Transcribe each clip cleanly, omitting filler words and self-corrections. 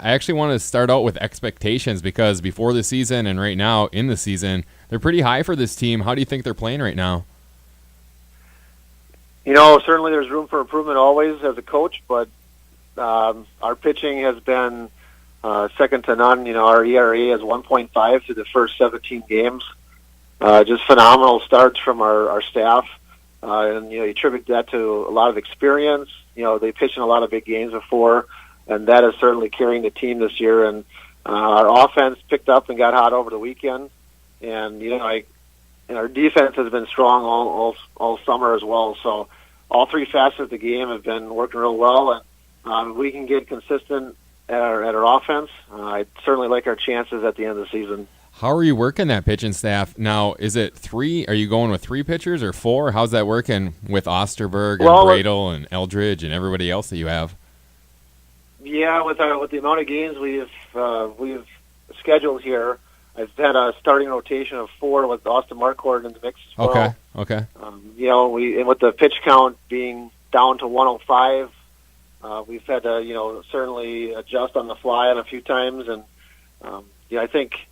I actually want to start out with expectations because before the season and right now in the season, they're pretty high for this team. How do you think they're playing right now? Certainly there's room for improvement always as a coach, but our pitching has been second to none. Our ERA is 1.5 through the first 17 games. Just phenomenal starts from our staff. And you attribute that to a lot of experience. They pitched in a lot of big games before, and that is certainly carrying the team this year. And our offense picked up and got hot over the weekend. And, and our defense has been strong all summer as well. So all three facets of the game have been working real well, and we can get consistent at our offense. I certainly like our chances at the end of the season. How are you working that pitching staff now? Is it 3? Are you going with 3 pitchers or 4? How's that working with Osterberg and Bradel and Eldridge and everybody else that you have? Yeah, with the amount of games we've scheduled here, I've had a starting rotation of 4 with Austin Marquardt in the mix as well. Okay. And with the pitch count being down to 105, we've had to certainly adjust on the fly on a few times, and I think.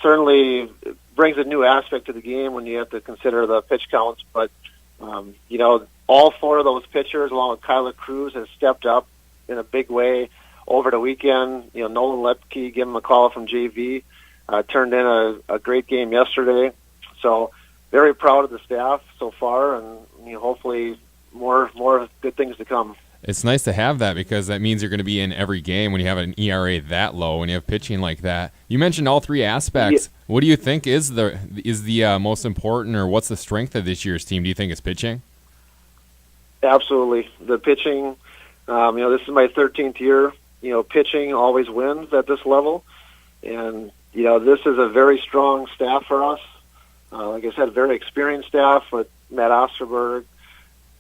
Certainly brings a new aspect to the game when you have to consider the pitch counts. But, all 4 of those pitchers, along with Kyler Cruz, has stepped up in a big way over the weekend. Nolan Lepke, give him a call from JV, turned in a great game yesterday. So very proud of the staff so far, and hopefully more good things to come. It's nice to have that because that means you're going to be in every game when you have an ERA that low, when you have pitching like that. You mentioned all 3 aspects. Yeah. What do you think is the most important, or what's the strength of this year's team? Do you think it's pitching? Absolutely. The pitching, this is my 13th year. Pitching always wins at this level. And, this is a very strong staff for us. Like I said, very experienced staff with Matt Osterberg,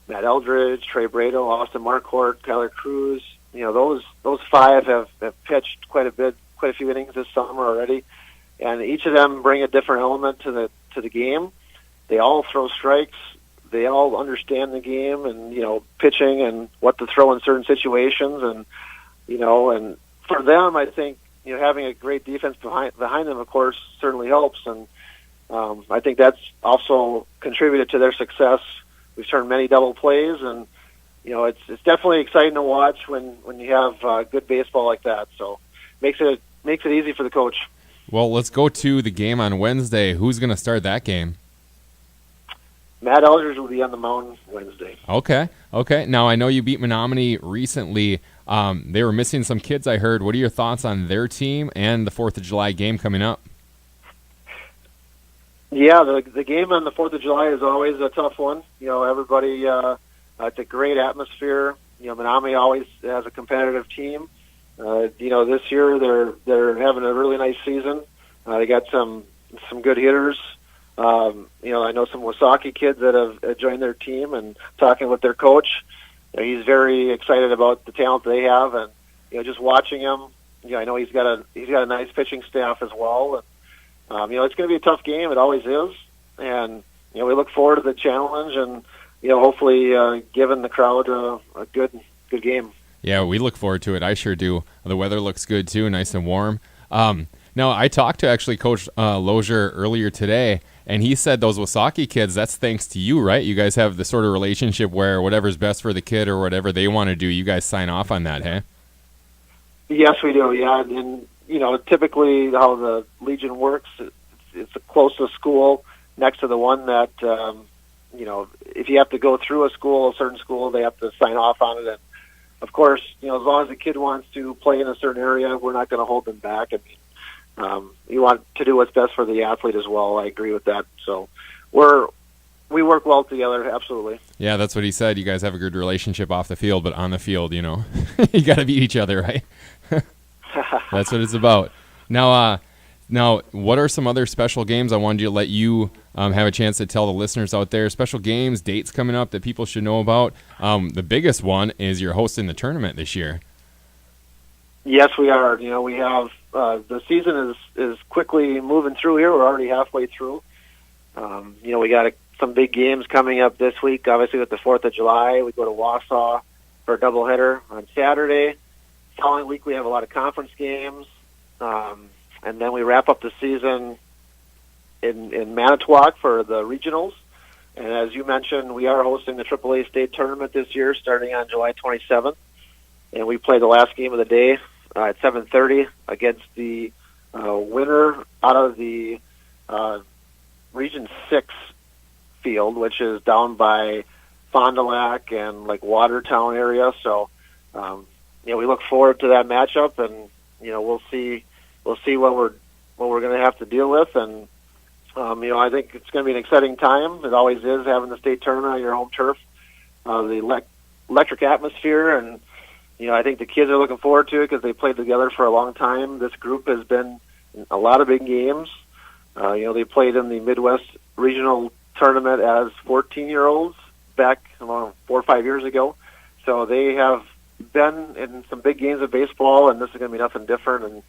Matt Eldridge, Trey Bradel, Austin Marquardt, Kyler Cruz. Those 5 have pitched quite a few innings this summer already, and each of them bring a different element to the game. They all throw strikes. They all understand the game and pitching and what to throw in certain situations, and and for them, I think having a great defense behind them, of course, certainly helps, and I think that's also contributed to their success. We've turned many double plays, and it's definitely exciting to watch when you have good baseball like that. So makes it easy for the coach. Well, let's go to the game on Wednesday. Who's going to start that game? Matt Eldridge will be on the mound Wednesday. Okay. Now I know you beat Menominee recently. They were missing some kids, I heard. What are your thoughts on their team and the 4th of July game coming up? Yeah, the game on the 4th of July is always a tough one. Everybody, it's a great atmosphere. Menominee always has a competitive team. This year they're having a really nice season. They got some good hitters. I know some Wasaki kids that have joined their team, and talking with their coach, he's very excited about the talent they have, and just watching him, I know he's got a nice pitching staff as well. And, it's going to be a tough game. It always is. And, we look forward to the challenge and, hopefully giving the crowd a good game. Yeah, we look forward to it. I sure do. The weather looks good, too, nice and warm. Now, I talked to actually Coach Lozier earlier today, and he said those Wasaki kids, that's thanks to you, right? You guys have the sort of relationship where whatever's best for the kid or whatever they want to do, you guys sign off on that, hey? Yes, we do, yeah. And typically how the Legion works, it's the closest school next to the one that, if you have to go through a certain school, they have to sign off on it. And, of course, as long as the kid wants to play in a certain area, we're not going to hold them back. I mean, you want to do what's best for the athlete as well. I agree with that. So we work well together, absolutely. Yeah, that's what he said. You guys have a good relationship off the field, but on the field, you got to beat each other, right? That's what it's about. Now, what are some other special games? I wanted to let you have a chance to tell the listeners out there, special games, dates coming up that people should know about. The biggest one is you're hosting the tournament this year. Yes, we are. We have the season is quickly moving through here. We're already halfway through. We got some big games coming up this week. Obviously, with the 4th of July, we go to Wausau for a doubleheader on Saturday, following week we have a lot of conference games, and then we wrap up the season in Manitowoc for the regionals. And as you mentioned, we are hosting the AAA state tournament this year, starting on July 27th. And we play the last game of the day at 7:30 against the winner out of the Region 6 field, which is down by Fond du Lac and like Watertown area. So, we look forward to that matchup, and we'll see what we're going to have to deal with. And I think it's going to be an exciting time. It always is, having the state tournament on your home turf, the electric atmosphere, and I think the kids are looking forward to it because they played together for a long time. This group has been in a lot of big games. They played in the Midwest Regional Tournament as 14-year-olds back 4 or 5 years ago. So they have been in some big games of baseball, and this is going to be nothing different. And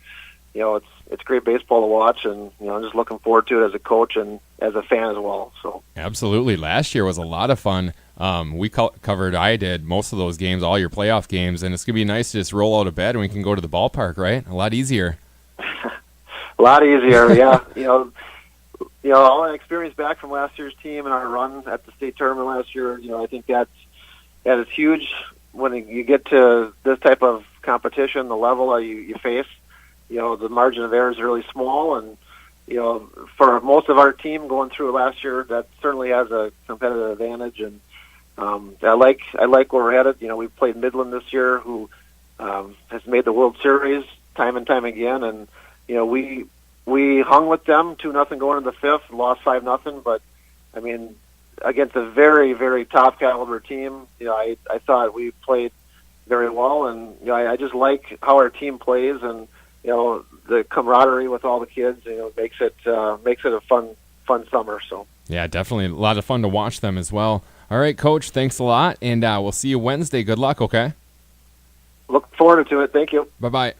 it's great baseball to watch, and I'm just looking forward to it as a coach and as a fan as well. So absolutely, last year was a lot of fun. I did most of those games, all your playoff games, and it's gonna be nice to just roll out of bed and we can go to the ballpark, right? A lot easier. A lot easier, yeah. All that experience back from last year's team and our run at the state tournament last year. I think that is huge when you get to this type of competition, the level that you face. The margin of error is really small, and for most of our team going through last year, that certainly has a competitive advantage. And I like where we're headed. We played Midland this year, who has made the World Series time and time again, and we hung with them 2-0 going into the fifth, lost 5-0. But I mean, against a very, very top caliber team, I thought we played very well, and I just like how our team plays, and the camaraderie with all the kids, makes it a fun summer. So yeah, definitely a lot of fun to watch them as well. All right, Coach, thanks a lot, and we'll see you Wednesday. Good luck, okay? Look forward to it. Thank you. Bye-bye.